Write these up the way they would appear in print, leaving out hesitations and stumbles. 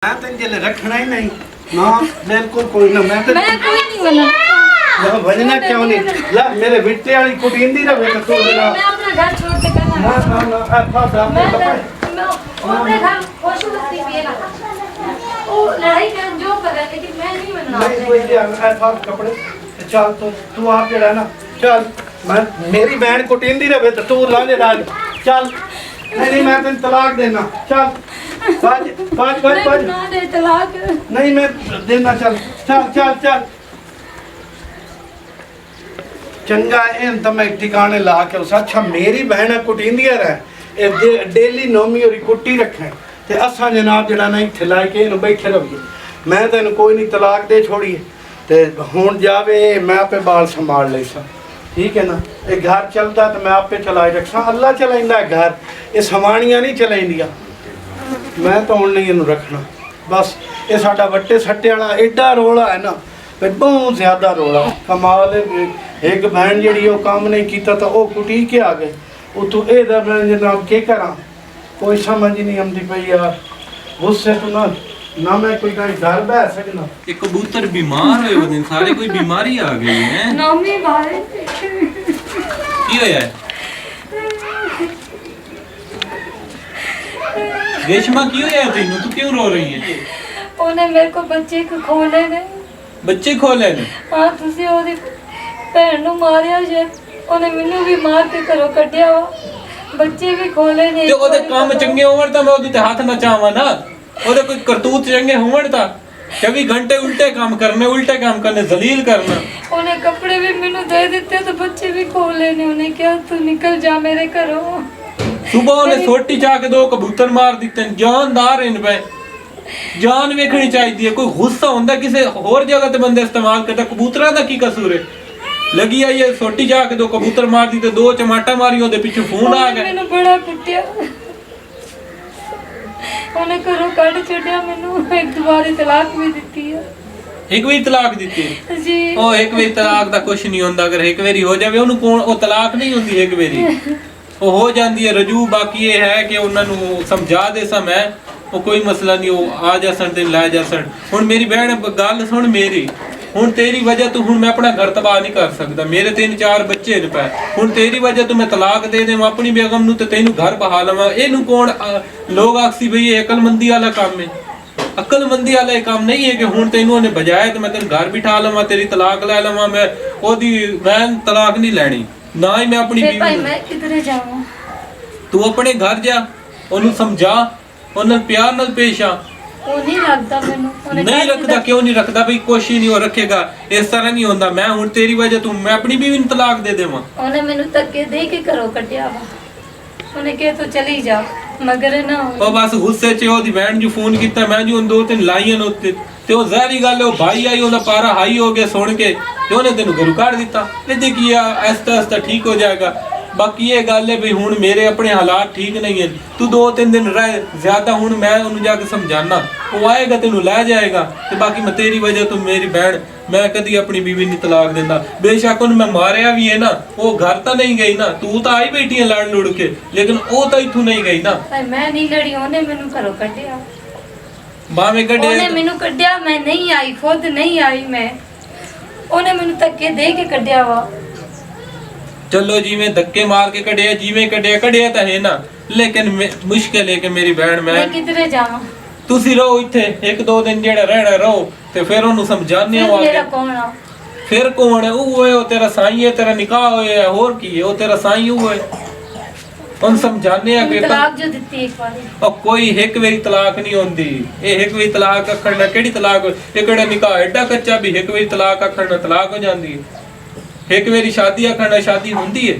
मैं तो जिले रखना ही नहीं ना बिल्कुल कोई ना मैं तो कोई नहीं बना ना भजना क्यों नहीं ला मेरे बिट्टे वाली कुटींदी रहे तो तू देना मैं अपना घर छोड़ के करना ना मैं अपने घर खुशबस्ती पिएगा वो लड़ाई कर जो कर रहा है लेकिन मैं नहीं बनना नहीं कोई ऐसा कपड़े चल तू आप जरा ना चल मैं मेरी बहन कुटींदी रहे तो तू ला ले राज चल नहीं मैं तेन तलाक देना चल पाँच पाँच पाँच पाँच ना दे तलाक नहीं मैं देना चल चल चल चल चंगा इन तो मैं ठिकाने ला के उस अच्छा मेरी बहन कुटींदिया रहे डेली नौमी और कुट्टी रखे ते असा जनाब जरा नहीं खिला के इन बैठे रहिए मैं तेन कोई नहीं तलाक दे छोड़िए ते हुन जावे मैं आपे बाल संभाल ले सा ठीक है ना ये घर चलता तो मैं आपे चलाए रखा अल्लाह चलाइंदा घर ये समानियां नहीं चलाइंदियां मैं तो हुन नहीं इनू रखना बस ये साडा वट्टे सट्टे वाला एडा रोला है ना बहुत ज्यादा रोला कमाल है एक बहन जी वो काम नहीं किया तो वो कुटी के आ गए वो तू ए जनाब के करा कोई समझ ही नहीं आती पई यार गुस्से तो ना मैं कोई घर बह सकना ये कबूतर बीमार होए वो दिन सारे कोई बीमारी आ गई है नौमी भाई की होया है रेशमा की होया है तैनू तू क्यों रो रही है ਉਹਨੇ ਮੇਰੇ ਕੋ ਬੱਚੇ ਕੋ ਖੋਲੇ ਨੇ बच्चे खोले ने ਹਾਂ ਤੁਸੀਂ ਉਹਦੀ ਭੈਣ ਨੂੰ ਮਾਰਿਆ ਜੇ ਉਹਨੇ ਮੈਨੂੰ ਵੀ ਮਾਰ ਕੇ ਘਰੋਂ ਕੱਢਿਆ ਵਾ ਬੱਚੇ ਵੀ ਖੋਲੇ ਨੇ ਤੇ ਉਹਦੇ ਕੰਮ ਚੰਗੇ ਹੋਣ ਤਾਂ ਮੈਂ ਉਹਦੇ ਤੇ ਹੱਥ ਨਾ ਚਾਵਾਂ ਨਾ ਉਹਦੇ ਕੋਈ ਕਰਤੂਤ ਚੰਗੇ ਹੋਣ ਤਾਂ 24 घंटे उल्टे काम करने जलील करना ਉਹਨੇ ਕੱਪੜੇ ਵੀ ਮੈਨੂੰ ਦੇ ਦਿੱਤੇ ਤੇ ਬੱਚੇ ਵੀ ਖੋਲੇ ਨੇ ਉਹਨੇ ਕਿਹਾ ਤੂੰ ਨਿਕਲ ਜਾ ਮੇਰੇ ਘਰੋਂ सुबह उन्हें सोटी चाह के 2 कबूतर मार दिते जानदार इन पे जान वेखनी चाहिए कोई गुस्सा होंदा किसी होर जगह ते बंदे इस्तेमाल करता कबूतरां दा की कसूर है लगी आई है सोटी चाह के 2 कबूतर मार दिते 2 चमाटा मारी ओदे पिछू फोन आ गया ਮੈਨੂੰ ਬੜਾ ਕੁੱਟਿਆ ਉਹਨੇ ਘਰੋਂ ਕੱਢ ਛੱਡਿਆ ਮੈਨੂੰ ਇੱਕ ਦੁਬਾਰੇ ਤਲਾਕ ਵੀ ਦਿੱਤੀ ਹੈ एक बारी तलाक दी जी ओ एक बारी तलाक दा कुछ नहीं होंदा अगर एक बारी हो जावे ओनू कौन ओ तलाक नहीं होंदी एक बारी ओ हो जांदी है रजू बाकी ये है कि उन्हां नू समझा दे सम है ओ कोई मसला नहीं ओ आ जासन ते ला जासन हुण मेरी बहन गल सुन मेरी हुण तेरी वजह तो हुण मैं अपना घर तबाह नहीं कर सकदा मेरे 3-4 बच्चे ने पे हुण तेरी वजह तो मैं तलाक दे देवां अपनी बेगम नू ते तैनू घर बहा लवां एनू कौन लोग आखसी भई ये अकलमंदी वाला काम है अकलमंदी वाला ये काम नहीं है कि हुण तैनू ने बजाए तो मैं तेन घर बिठा लवां तेरी तलाक ले लवां मैं ओदी मैं तलाक नहीं लैनी ना ही मैं अपनी ਤੇ ਭਾਈ बीवी ਮੈਂ ਕਿਧਰੇ ਜਾਵਾਂ तू अपने घर जा ओनू समझा ओनू प्यार नाल पेश आ ਉਹ ਨਹੀਂ ਰੱਖਦਾ ਮੈਨੂੰ ਉਹਨੇ नहीं रखदा क्यों नहीं रखदा भाई कोशिश नहीं हो रखेगा इस तरह नहीं होंदा मैं हुण तेरी वजह तू मैं अपनी बीवी नू तलाक दे देवां ਉਹਨੇ ਮੈਨੂੰ ਧੱਕੇ ਦੇ ਕੇ ਘਰੋਂ ਕੱਢਿਆ ਵਾ ਉਹਨੇ ਕਿਹਾ ਤੂੰ ਚਲੀ ਜਾ ਮਗਰ ਨਾ ਉਹ ਬਸ ਗੁੱਸੇ 'ਚ ਉਹਦੀ ਭੈਣ ਨੂੰ ਫੋਨ ਕੀਤਾ ਮੈਂ ਜੀ 2-3 ਲਾਈਆਂ ਨੇ ਉੱਤੇ ਤੇ ਉਹ ਜ਼ਾਹਰੀ ਗੱਲ ਉਹ ਭਾਈ ਆਈ ਉਹਦਾ ਪਾਰਾ ਹਾਈ ਹੋ ਗਿਆ ਸੁਣ ਕੇ ਤੇ ਉਹਨੇ ਤੈਨੂੰ ਘਰੋਂ ਕੱਢ ਦਿੱਤਾ ਇਹਦੇ ਕੀ ਆ ਆਸਤਾ ਠੀਕ ਹੋ ਜਾਏਗਾ ਬਾਕੀ ਇਹ ਗੱਲ ਹੈ ਵੀ ਹੁਣ ਮੇਰੇ ਆਪਣੇ ਹਾਲਾਤ ਠੀਕ ਨਹੀਂ ਹੈ ਤੂੰ 2-3 ਦਿਨ ਰਹਿ ਜ਼ਿਆਦਾ ਹੁਣ ਮੈਂ ਉਹਨੂੰ ਜਾ ਕੇ ਸਮਝਾਣਾ ਉਹ ਆਏਗਾ ਤੈਨੂੰ ਲੈ ਜਾਏਗਾ ਤੇ ਬਾਕੀ ਮੈਂ ਤੇਰੀ ਵਜ੍ਹਾ ਤੋਂ ਮੇਰੀ ਭੈਣ मैं कदी अपनी बीवी नहीं तलाक देंदा बेशक उन मैं मारिया भी है ना वो घर तो नहीं गई ना तू तो आई बैठी है लड़ लुड़ के लेकिन वो तो इथों नहीं गई ना मैं नहीं लड़ी ਉਹਨੇ ਮੈਨੂੰ ਘਰੋਂ ਕੱਢਿਆ ਬਾਵੇਂ ਕੱਢਿਆ ਉਹਨੇ ਮੈਨੂੰ ਕੱਢਿਆ ਮੈਂ ਨਹੀਂ ਆਈ ਖੁਦ ਨਹੀਂ ਆਈ ਮੈਂ ਉਹਨੇ ਮੈਨੂੰ ਧੱਕੇ ਦੇ ਕੇ ਕੱਢਿਆ ਵਾ चलो जिवें धक्के मार के कढ़िया जिवें कढ़िया तो है ना लेकिन मुश्किल है कि मेरी बहन मैं ਕਿਧਰੇ ਜਾਵਾਂ तुसी रहो इत्थे 1-2 दिन जेड़ा रहना रहो ते फिर ओनू समझाने हो ਮੇਰਾ आगे ਕੌਣ ਆ फिर कौन है वो है तेरा साईं है तेरा निकाह होया है और की है वो तेरा साईं हुआ है उन समझाने आ के ਤਲਾਕ ਜੋ ਦਿੱਤੀ ਇੱਕ ਵਾਰੀ और कोई एक बारी तलाक नहीं होंदी ये एक बारी तलाक आखण ना केड़ी तलाक एकड़ा निकाह एडा कच्चा भी एक बारी तलाक आखण ना तलाक हो जांदी है एक बारी शादी आखण ना शादी होंदी है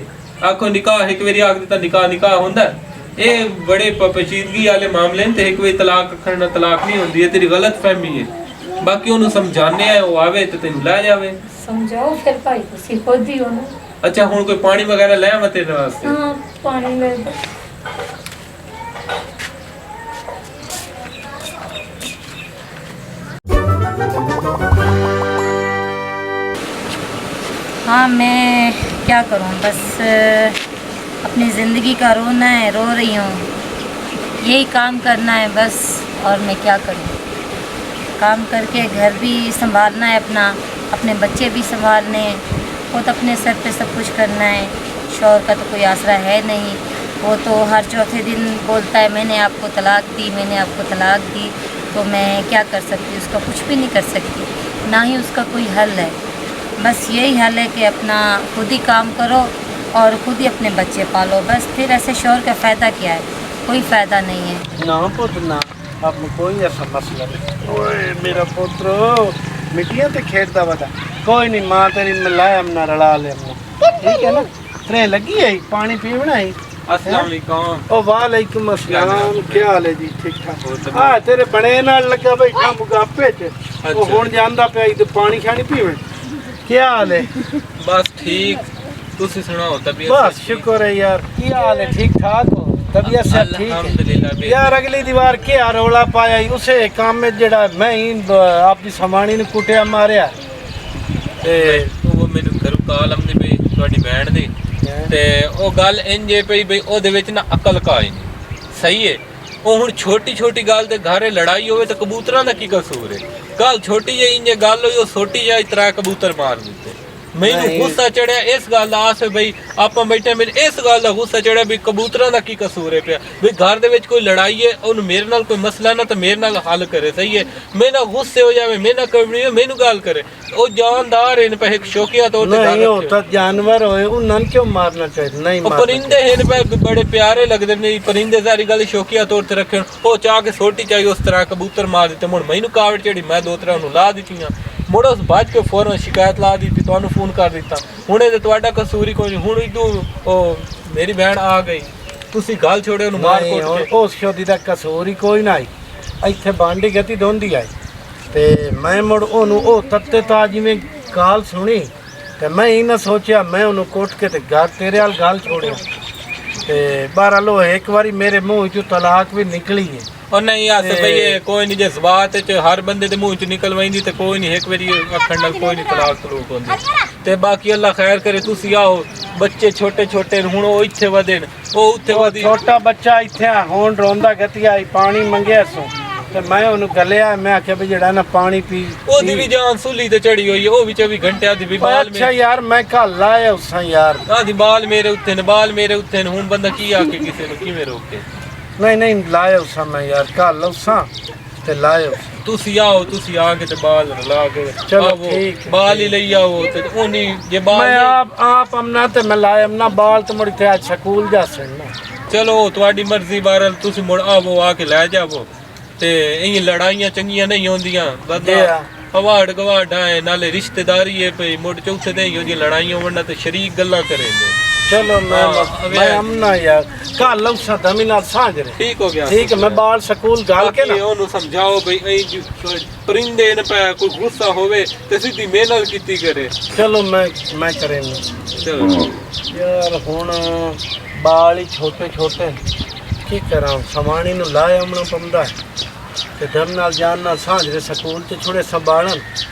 आखो निकाह एक बारी आख दिता निकाह होंदा है ये बड़े पेचीदगी वाले मामले ने एक बारी तलाक आखण ना तलाक नहीं होंदी है तेरी गलत फहमी है बाकी ओनू समझाने आ वो आवे ते तैनू ले जावे ਸਮਝਾਓ ਫਿਰ ਭਾਈ ਤੁਸੀਂ ਖੁਦ ਹੀ ਹੋ ਨਾ अच्छा हुण कोई पानी वगैरह ले आवां तेरे वास्ते ਹਾਂ ਪਾਣੀ ਲੈ ਦੋ हाँ मैं क्या करूँ बस अपनी ज़िंदगी का रोना है रो रही हूँ यही काम करना है बस और मैं क्या करूँ काम करके घर भी संभालना है अपना, अपने बच्चे भी संभालने हैं, खुद अपने सर पे सब कुछ करना है। शौहर का तो कोई आसरा है नहीं, वो तो हर चौथे दिन बोलता है मैंने आपको तलाक दी, मैंने आपको तलाक दी। तो मैं क्या कर सकती, उसका कुछ भी नहीं कर सकती, ना ही उसका कोई हल है। बस यही हल है कि अपना खुद ही काम करो और खुद ही अपने बच्चे पालो, बस। फिर ऐसे शौहर का फ़ायदा क्या है, कोई फ़ायदा नहीं है। ना पुत्र ना, अब कोई ऐसा मसला नहीं। ओए मेरा पुत्र मिट्टियां ते खेड़ता वदा, कोई नहीं, माँ तेरी मिलाया हमना रला ले हमने, ठीक है ना। ट्रेन लगी है, पानी पीवना है। अस्सलाम वालेकुम। ओ वालेकुम अस्सलाम, क्या हाल है जी? ठीक ठाक। हाँ तेरे बने नाल लगा बैठा मुगापे च, ओ हुण ਜਾਂਦਾ ਪਿਆ ਤੇ ਪਾਣੀ ਖਾਣੀ ਪੀਵਣ। क्या हाल है? बस ठीक, ਤੁਸੀਂ ਸੁਣਾਓ ਤਬੀਅਤ? बस शुक्र है यार। क्या हाल है? ठीक ठाक हो? तबीयत से ठीक है अल्हम्दुलिल्लाह। यार अगली दीवार क्या रौला पाया ही उसे काम में जड़ा मैं ही आपकी समानी ने कुटिया मारिया ते ਉਹ ਮੈਨੂੰ ਘਰੋਂ ਕਾਲ ਆਉਂਦੀ ਪਈ ਤੁਹਾਡੀ ਭੈਣ ਦੀ, ਤੇ ਉਹ ਗੱਲ ਇੰਜ ਪਈ ਬਈ ਉਹਦੇ ਵਿੱਚ ਨਾ ਅਕਲ ਕਾਇ ਨਹੀਂ। ਸਹੀ ਹੈ, ਉਹ ਹੁਣ ਛੋਟੀ ਛੋਟੀ ਗੱਲ ਤੇ ਘਰੇ ਲੜਾਈ ਹੋਵੇ ਤਾਂ ਕਬੂਤਰਾਂ ਦਾ ਕੀ ਕਸੂਰ ਹੈ? ਗੱਲ ਛੋਟੀ ਜਿਹੀ ਇੰਜ ਗੱਲ ਹੋਈ, ਉਹ ਛੋਟੀ ਜਿਹੀ ਤਰ੍ਹਾਂ ਕਬੂਤਰ ਮਾਰ ਦਿੱਤੇ। ਮੈਨੂੰ ਗੁੱਸਾ ਚੜਿਆ ਇਸ ਗੱਲ ਦਾ, ਆਸ ਬਈ ਆਪਾਂ ਬੈਠੇ, ਮੈਨੂੰ ਇਸ ਗੱਲ ਦਾ ਗੁੱਸਾ ਚੜਿਆ ਵੀ ਕਬੂਤਰਾਂ ਦਾ ਕੀ ਕਸੂਰ ਹੈ ਪਿਆ ਵੀ ਘਰ ਦੇ ਵਿੱਚ ਕੋਈ ਲੜਾਈ ਹੈ, ਉਹਨੂੰ ਮੇਰੇ ਨਾਲ ਕੋਈ ਮਸਲਾ ਨਾ ਤਾਂ ਮੇਰੇ ਨਾਲ ਹੱਲ ਕਰੇ। ਸਹੀ ਹੈ, ਮੇਰੇ ਨਾਲ ਗੁੱਸੇ ਹੋ ਜਾਵੇ, ਮੇਰੇ ਨਾਲ ਕਬੜੀ ਮੈਨੂੰ ਗੱਲ ਕਰੇ। ਉਹ ਜਾਨਦਾਰ ਹਨ ਪਏ, ਸ਼ੌਕੀਆ ਤੌਰ ਤੇ नहीं होता जानवर होए उन्हें क्यों मारना चाहिए? नहीं ਉਹ मारना ਪਰਿੰਦੇ ਹਨ ਪਏ, ਬੜੇ ਪਿਆਰੇ ਲੱਗਦੇ ਨੇ ਪਰਿੰਦੇ, ਸਾਰੀ ਗੱਲ ਸ਼ੌਕੀਆ ਤੌਰ ਤੇ ਰੱਖਣ। ਉਹ ਚਾਹ ਕੇ ਛੋਟੀ ਚਾਹੀ ਉਸ ਤਰ੍ਹਾਂ ਕਬੂਤਰ ਮਾਰ ਦਿੱਤੇ। ਹੁਣ ਮੈਨੂੰ ਕਾਵੜ ਚੜੀ, ਮੈਂ ਦੋ ਤਰ੍ਹਾਂ ਨੂੰ ਲਾ ਦਿੱਤੀਆਂ। ਮੁੜ ਉਸ ਭੱਜ ਕੇ ਫੌਰਨ ਸ਼ਿਕਾਇਤ ਲਾ ਦਿੱਤੀ, ਤੁਹਾਨੂੰ ਫੋਨ ਕਰ ਦਿੱਤਾ। ਹੁਣੇ ਤੇ ਤੁਹਾਡਾ ਕਸੂਰ ਹੀ ਕੋਈ ਨਹੀਂ। ਹੁਣ ਇਦੋਂ ਉਹ ਮੇਰੀ ਭੈਣ ਆ ਗਈ, ਤੁਸੀਂ ਗੱਲ ਛੋੜੇ ਉਹਨੂੰ ਮਾਰ नहीं, ਕੁੱਟ ਕੇ। उस शोदी का कसूर ही कोई ना आई। इत्थे बांडी गति दोंदी आई ते मैं मुड़ ओनू ओ तत्ते ता जिवें गाल सुनी ते मैं ही ना सोचिया, मैं ओनू कोट के ते घर तेरे हाल गाल छोड़िया ते बहरहाल एक बारी मेरे मुंह चों तलाक भी निकली है। ਉਹ ਨਹੀਂ ਹੱਸ ਪਈ ਕੋਈ ਨਹੀਂ, ਜਿਸ ਬਾਤ ਚ ਹਰ ਬੰਦੇ ਦੇ ਮੂੰਹ ਚ ਨਿਕਲ ਵੈਂਦੀ ਤੇ ਕੋਈ ਨਹੀਂ ਇੱਕ ਵਾਰੀ ਆਖਣ ਨਾਲ ਕੋਈ ਨਹੀਂ ਤਲਾਕ ਤਲੂਕ ਹੁੰਦੀ। ਤੇ ਬਾਕੀ ਅੱਲਾ ਖੈਰ ਕਰੇ। ਤੁਸੀਂ ਆਓ, ਬੱਚੇ ਛੋਟੇ ਛੋਟੇ ਹੁਣ ਉਹ ਇੱਥੇ ਵਧੇ, ਉਹ ਉੱਥੇ ਵਧੀ। छोटा बच्चा इत्थे हुण रोंदा गति आई, पानी मंगया सो ਤੇ ਮੈਂ ਉਹਨੂੰ ਗੱਲਿਆ, ਮੈਂ ਆਖਿਆ ਵੀ ਜਿਹੜਾ ਨਾ ਪਾਣੀ ਪੀ। ਉਹਦੀ ਵੀ ਜਾਨ ਸੁਲੀ ਤੇ ਚੜੀ ਹੋਈ ਹੈ, ਉਹ ਵੀ 24 ਘੰਟਿਆਂ ਦੀ ਵੀ ਬਾਲ ਅੱਛਾ ਯਾਰ ਮੈਂ ਕੱਲ ਲਾਇਆ ਉਸਾਂ ਯਾਰ। ਆਦੀ ਬਾਲ ਮੇਰੇ ਉੱਤੇ ਨੇ, ਬਾਲ ਮੇਰੇ ਉੱਤੇ ਨੇ। ਹੁਣ ਬੰਦਾ ਕੀ ਆਕੇ ਕਿਸੇ ਨੂੰ ਕਿਵੇਂ ਰੋਕੇ? ਨਹੀਂ ਨਹੀਂ ਲਾਇਆ ਉਸਾਂ ਮੈਂ ਯਾਰ, ਕੱਲ ਉਸਾਂ ਤੇ ਲਾਇਆ। ਤੁਸੀਂ ਆਓ, ਤੁਸੀਂ ਆ ਕੇ ਤੇ ਬਾਲ ਲਾ ਕੇ ਚਲੋ ਆਵੋ, ਠੀਕ ਹੈ, ਬਾਲ ਹੀ ਲਈ ਆਓ ਤੇ ਉਹਨੀ ਜੇ ਬਾਲ ਮੈਂ ਨਹੀਂ- ਆਪ ਅਮਨਾ ਤੇ ਮੈਂ ਲਾਇਆ ਅਮਨਾ ਬਾਲ ਤੇ ਮੁੜ ਕੇ ਅੱਜ ਸਕੂਲ ਜਾ ਸਨ। ਚਲੋ ਤੁਹਾਡੀ ਮਰਜ਼ੀ, ਬਾਰਲ ਤੁਸੀਂ ਮੁੜ ਆਵੋ, ਆ ਕੇ ਲੈ ਜਾਵੋ। ਤੇ ਇਹ ਲੜਾਈਆਂ ਚੰਗੀਆਂ ਨਹੀਂ ਹੁੰਦੀਆਂ, ਬਦਲਾ ਹਵਾੜ ਗਵਾੜ ਹੈ, ਨਾਲੇ ਰਿਸ਼ਤੇਦਾਰੀ ਹੈ ਪਈ। ਮੁੜ ਚੌਥੇ ਦੇ ਹੀ ਲੜਾਈਆਂ ਵੰਡਾ ਤੇ ਸ਼ਰੀਕ ਗੱਲਾਂ ਕਰੇ। चलो मैं अमना यार कल उसा दमी नाल सांझ रहे। ठीक हो गया, ठीक है। मैं बाल स्कूल गाल के ना ਉਹਨੂੰ ਸਮਝਾਓ ਬਈ ਇਹ ਪਰਿੰਦੇ ਨੇ ਪੈ ਕੋਈ ਗੁੱਸਾ ਹੋਵੇ ਤੇ ਸਿੱਧੀ ਮੇਰੇ ਨਾਲ ਕੀਤੀ ਕਰੇ। चलो मैं करेंगे। ਚਲੋ यार हुण बाल ही छोटे छोटे की करा, समानी नु लाया अमना पंदा ते दम नाल जान नाल सांझ रहे स्कूल ते छुड़े संभालन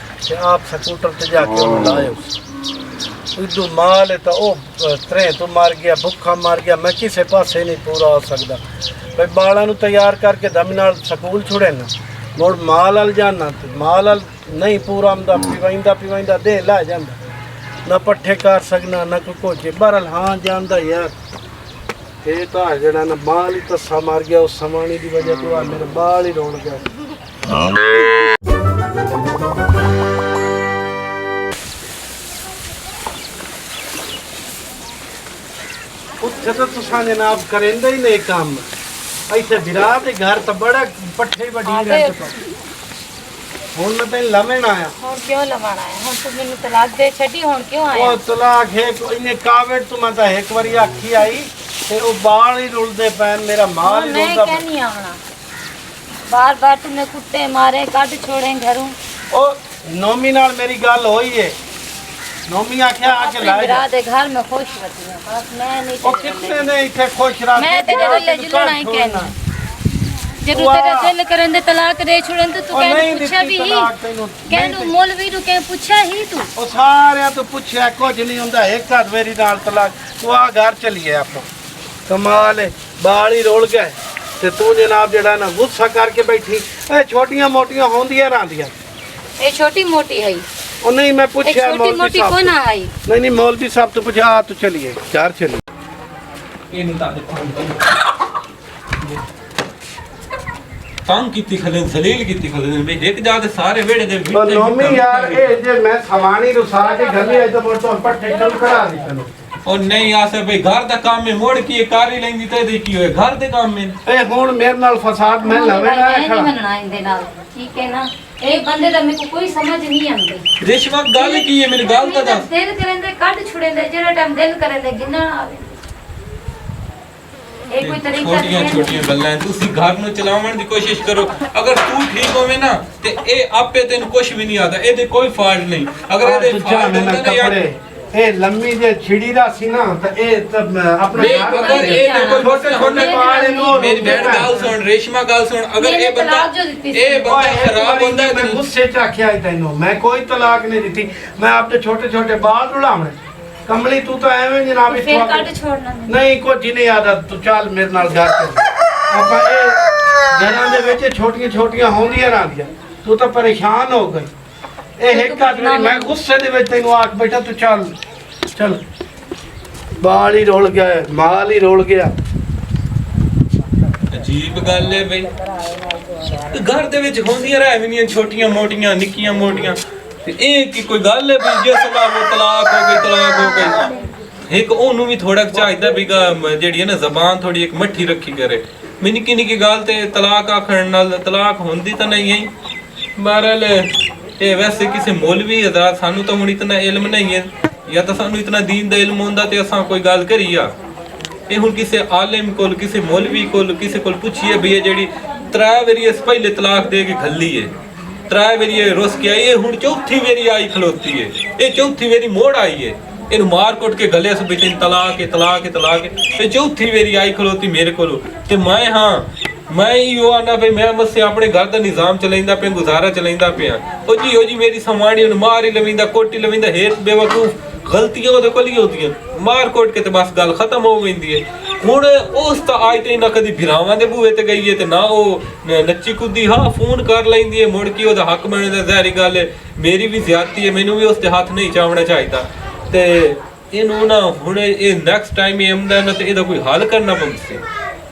ते आप स्कूटर ते जाके लाए इदू माल तो वो त्रे तो मर गया, भुखा मर गया, मैं किसी पासे नहीं पूरा हो सकता। भाई बालों को तैयार करके दम नाल स्कूल छुड़े ना, मुड़ माल अल जाना तो माल अल नहीं पूरा आंदा, पिवाइंदा दे ला जांदा, ना पट्ठे कर सकना ना कोई कुछ। बहरहाल हाँ जानदा यार, ये तो जड़ा ना माल ही तस्सा मर गया उस समानी की वजह तो मेरे बाल ही रोड़ गया। ਉੱਥੇ ਤਾਂ ਤੁਸੀਂ ਜਨਾਬ ਕਰਿੰਦੇ ਹੀ ਨਹੀਂ ਕੰਮ। ਇੱਥੇ ਵਿਰਾਹ ਦੇ ਘਰ ਤਾਂ ਬੜਾ ਪੱਠੇ ਹੀ ਵੱਡੀ ਰਹਿੰਦੇ ਪਾ। ਹੁਣ ਮੈਂ ਤੈਨੂੰ ਲਮਣ ਆਇਆ। ਹੁਣ ਕਿਉਂ ਲਵਾਣਾ ਹੈ? ਹੁਣ ਤੂੰ ਮੈਨੂੰ ਤਲਾਕ ਦੇ ਛੱਡੀ, ਹੁਣ ਕਿਉਂ ਆਇਆ? ਉਹ ਤਲਾਕ ਹੈ ਇਹਨੇ ਕਾਵੜ ਤੂੰ ਮੈਂ ਤਾਂ ਇੱਕ ਵਾਰੀ ਆਖੀ ਆਈ ਤੇ ਉਹ ਬਾਲ ਹੀ ਰੁਲਦੇ ਪੈਣ, ਮੇਰਾ ਮਾਲ ਹੀ मैं ਰੁਲਦਾ क्या नहीं आना, बार बार तुमने कुत्ते मारे, काट छोड़े घरों। ਉਹ ਨੋਮੀ ਨਾਲ ਮੇਰੀ ਗੱਲ ਹੋਈ ਏ। ਨੋਮੀ ਆਖਿਆ ਆ ਕੇ अपने ਲਾਏ बिरा दे घर में खुश रहती हूँ, बस मैं नहीं ਉਹ तेरे ਕਿੰਨੇ रल्ले- ਨੇ ਇੱਥੇ ਖੁਸ਼ ਰੱਖ मैं तेरे रल्ले जुलना ही कहना। जब तेरे दिल करन दे तलाक दे छोड़न तो तू ਉਹ कहनु ਨਹੀਂ पूछा ਦਿੱਤੀ भी ही, ਤਲਾਕ ਤੈਨੂੰ कहनु मौलवी नु कह पूछा ही तू। ਉਹ ਸਾਰਿਆਂ ਤੋਂ ਪੁੱਛਿਆ ਕੁਝ ਨਹੀਂ ਹੁੰਦਾ, ਇੱਕ ਹੱਥ ਮੇਰੀ ਨਾਲ ਤਲਾਕ। ਤੂੰ ਆ ਘਰ ਚਲੀਏ ਆਪਾਂ, ਕਮਾਲ ਹੈ। ਬਾਲ ਹੀ ਰੋਲ ਗਏ ਤੇ ਤੂੰ ਜਨਾਬ ਜਿਹੜਾ ਨਾ ਗੁੱਸਾ ਕਰਕੇ ਬੈਠੀ। ਇਹ ਛੋਟੀਆਂ ਮੋਟੀਆਂ ਹੁੰਦੀਆਂ ਰਹਿੰਦੀਆਂ। ये छोटी मोटी है, ਉਹ ਨਹੀਂ ਮੈਂ ये ਪੁੱਛਿਆ छोटी ਮੌਲਵੀ मोटी ਸਾਹਿਬ को ना है। ਨਹੀਂ ਨਹੀਂ ਮੌਲਵੀ ਸਾਹਿਬ ਤੋਂ ਪੁੱਛਿਆ ਆ ਤੂੰ ਚਲੀਏ ਚਾਰ ਚਲੀ ਇਹਨੂੰ ਤਾਂ ਤੰਗ ਕੀਤੀ ਖਲੇ ਜ਼ਲੀਲ ਕੀਤੀ ਖਲੇ ਵੀ ਇੱਕ ਜਾ ਕੇ ਸਾਰੇ ਵਿਹੜੇ ਦੇ ਉਹ ਨੋਮੀ ਯਾਰ ਇਹ ਜੇ ਮੈਂ ਸਵਾਣੀ ਰੁਸਾ ਕੇ ਘੱਲੇ ਤਾਂ ਮੋੜ ਤੋਂ ਪੱਟੇ ਚੱਲ ਕਰਾ ਦੀ ਤੈਨੂੰ। ਉਹ ਨਹੀਂ ਆਸੇ ਭਈ ਘਰ ਦਾ ਕੰਮ ਹੈ ਮੋੜ ਕੀ ਕਰ ਹੀ ਲੈਂਦੀ ਤੇ ਕੀ ਹੋਏ ਘਰ ਦੇ ਕੰਮ ਹੈ। ਇਹ ਹੁਣ ਮੇਰੇ ਨਾਲ ਫਸਾਦ ਮੈਂ ਲਵੇ ਨਾ नहीं बनना इनके नाल, ठीक है ना। एक बंदे दा मेरे को कोई समझ नहीं आंदी। ਰੇਸ਼ਮਾ ਗੱਲ ਕੀ ਹੈ ਮੇਰੀ ਗੱਲ ਤਾਂ ਦੱਸ। दिल करेंदे कट छुड़ेंदे, जेड़ा टाइम दिल करेंदे गिनना आवे। ਇਹ ਕੋਈ ਤਰੀਕਾ ਛੋਟੀਆਂ ਛੋਟੀਆਂ ਗੱਲਾਂ ਤੁਸੀਂ ਘਰ ਨੂੰ ਚਲਾਉਣ ਦੀ ਕੋਸ਼ਿਸ਼ ਕਰੋ। ਅਗਰ ਤੂੰ ਠੀਕ ਹੋਵੇਂ ਨਾ ਤੇ ਇਹ ਆਪੇ ਤੈਨੂੰ ਕੁਝ ਵੀ ਨਹੀਂ ਆਦਾ, ਇਹਦੇ ਕੋਈ ਫਾਲਟ ਨਹੀਂ। ਅਗਰ ਇਹਦੇ ਫਾਲਟ ਹੁੰਦਾ ਨਾ ਯਾਰ ਇਹ ਲੰਮੀ ਜੇ ਛਿੜੀ ਦਾ ਸੀ ਨਾ ਤਾਂ ਇਹ ਤਾਂ ਆਪਣਾ ਨਹੀਂ, ਅਗਰ ਇਹ ਦੇਖੋ ਛੋਟੇ ਛੋਟੇ ਬਾਲ ਇਹਨੂੰ ਮੇਰੀ ਭੈਣ ਗੱਲ ਸੁਣ, ਰੇਸ਼ਮਾ ਗੱਲ ਸੁਣ। ਅਗਰ ਇਹ ਬੰਦਾ ਖਰਾਬ ਹੁੰਦਾ ਹੈ ਮੈਂ ਗੁੱਸੇ ਚ ਆਖਿਆ ਤੈਨੂੰ ਮੈਂ ਕੋਈ ਤਲਾਕ ਨਹੀਂ ਦਿੱਤੀ, ਮੈਂ ਆਪਣੇ ਛੋਟੇ ਛੋਟੇ ਬਾਲ ਰੁਲਾਉਣੇ। ਕਮਲੀ ਤੂੰ ਤਾਂ ਐਵੇਂ ਜਨਾਬ ਫਿਰ ਕੱਟ ਛੋੜਨਾ ਨਹੀਂ ਕੁਝ ਨਹੀਂ ਆਦਾ। ਤੂੰ ਚੱਲ ਮੇਰੇ ਨਾਲ ਗੱਲ ਕਰ। ਆਪਾਂ ਇਹ ਘਰਾਂ ਦੇ ਵਿੱਚ ਛੋਟੀਆਂ ਛੋਟੀਆਂ ਹੁੰਦੀਆਂ ਰਹਿੰਦੀਆਂ, ਤੂੰ ਤਾਂ ਪਰੇਸ਼ਾਨ ਹੋ ਗਈ। ਇਹ ਇੱਕ ਆਦਮੀ ਮੈਂ ਗੁੱਸੇ ਦੇ ਵਿੱਚ ਤੈਨੂੰ ਆਖ ਬੈਠਾ ਤੂੰ ਚੱਲ ਚੱਲ। ਬਾਲ ਹੀ ਰੋਲ ਗਿਆ, ਮਾਲ ਹੀ ਰੋਲ ਗਿਆ। ਅਜੀਬ ਗੱਲ ਹੈ ਬਈ, ਘਰ ਦੇ ਵਿੱਚ ਹੁੰਦੀਆਂ ਰਹਿਵੀਆਂ ਛੋਟੀਆਂ ਮੋਟੀਆਂ ਨਿੱਕੀਆਂ ਮੋਟੀਆਂ ਤੇ ਇਹ ਕੀ ਕੋਈ ਗੱਲ ਹੈ ਵੀ ਜੇ ਸਲਾਹ ਤਲਾਕ ਹੋ ਗਈ। ਇੱਕ ਉਹਨੂੰ ਵੀ ਥੋੜਾ ਚਾਹੀਦਾ ਵੀ ਜਿਹੜੀ ਹੈ ਨਾ ਜ਼ਬਾਨ ਥੋੜੀ ਇੱਕ ਮੱਠੀ ਰੱਖੀ ਕਰੇ। ਮੈਂ ਨਿੱਕੀ ਨਿੱਕੀ ਗੱਲ ਤੇ ਤਲਾਕ ਆਖਣ ਨਾਲ ਤਲਾਕ ਹੁੰਦੀ ਤਾਂ ਨਹੀਂ ਹੈ। ਬਹਰਹਾਲ ਇਹ ਵੈਸੇ ਕਿਸੇ ਮੌਲਵੀ ਹਜ਼ਰਤ ਸਾਨੂੰ ਤਾਂ ਹੁਣ ਇਤਨਾ ਇਲਮ ਨਹੀਂ ਹੈ, ਜਾਂ ਤਾਂ ਸਾਨੂੰ ਇਤਨਾ ਦੀਨ ਦਾ ਇਲਮ ਹੁੰਦਾ ਤੇ ਅਸਾਂ ਕੋਈ ਗੱਲ ਕਰੀ ਆ। ਇਹ ਹੁਣ ਕਿਸੇ ਆਲਿਮ ਕੋਲ ਕਿਸੇ ਮੌਲਵੀ ਕੋਲ ਕਿਸੇ ਕੋਲ ਪੁੱਛੀਏ ਵੀ ਇਹ ਜਿਹੜੀ 3 ਵਾਰੀ ਇਸ ਪਹਿਲੇ ਤਲਾਕ ਦੇ ਕੇ ਘੱਲੀ ਹੈ, 3 ਵਾਰੀ ਇਹ ਰੁੱਸ ਕੇ ਆਈ ਹੈ, ਹੁਣ ਚੌਥੀ ਵਾਰੀ ਆਈ ਖਲੋਤੀ ਹੈ। ਇਹ ਚੌਥੀ ਵਾਰੀ ਮੋੜ ਆਈ ਹੈ, ਇਹਨੂੰ ਮਾਰ ਕੁੱਟ ਕੇ ਗਲੇ ਸ ਬਿਟਨ ਤਲਾਕ ਹੈ ਤਲਾਕ ਹੈ ਤਲਾਕ ਹੈ। ਇਹ ਚੌਥੀ ਵਾਰੀ ਆਈ ਖਲੋਤੀ ਮੇਰੇ ਕੋਲ ਤੇ ਮੈਂ ਇਹੋ ਆਨਾ ਵੀ ਮੈਂ ਮਸੇ ਆਪਣੇ ਘਰ ਦਾ ਨਿਜ਼ਾਮ ਚਲਾਈਂਦਾ ਪਿਆ, ਗੁਜ਼ਾਰਾ ਚਲਾਈਂਦਾ ਪਿਆ। ਉਹ ਜੀ ਮੇਰੀ ਸਮਾਣੀ ਨੂੰ ਮਾਰ ਹੀ ਲਵੀਂਦਾ ਕੋਟੀ ਲਵੀਂਦਾ ਹੇਤ ਬੇਵਕੂਫ ਗਲਤੀਆਂ ਉਹਦੇ ਕੋਲ ਹੀ ਹੁੰਦੀਆਂ, ਮਾਰ ਕੋਟ ਕੇ ਤੇ ਬਸ ਗੱਲ ਖਤਮ ਹੋ ਗਈ ਹੈ। ਹੁਣ ਉਸ ਤਾਂ ਆਈ ਤੇ ਨਾ ਕਦੀ ਭਰਾਵਾਂ ਦੇ ਬੂਹੇ ਤੇ ਗਈ ਹੈ ਤੇ ਨਾ ਉਹ ਨੱਚੀ ਕੁੱਦੀ ਹਾਂ ਫੋਨ ਕਰ ਲੈਂਦੀ ਹੈ ਮੁੜ ਕੇ ਉਹਦਾ ਹੱਕ ਬਣਦਾ। ਜ਼ਾਹਰੀ ਗੱਲ ਹੈ ਮੇਰੀ ਵੀ ਜ਼ਿਆਦਤੀ ਹੈ, ਮੈਨੂੰ ਵੀ ਉਸ ਤੇ ਹੱਥ ਨਹੀਂ ਚਾਵਣਾ ਚਾਹੀਦਾ। ਤੇ ਇਹਨੂੰ ਨਾ ਹੁਣ ਇਹ ਨੈਕਸਟ ਟਾਈਮ ਇਹ ਆਉਂਦਾ ਨਾ ਤੇ ਇਹਦਾ ਕੋਈ ਹੱਲ ਕਰਨਾ ਪਊ।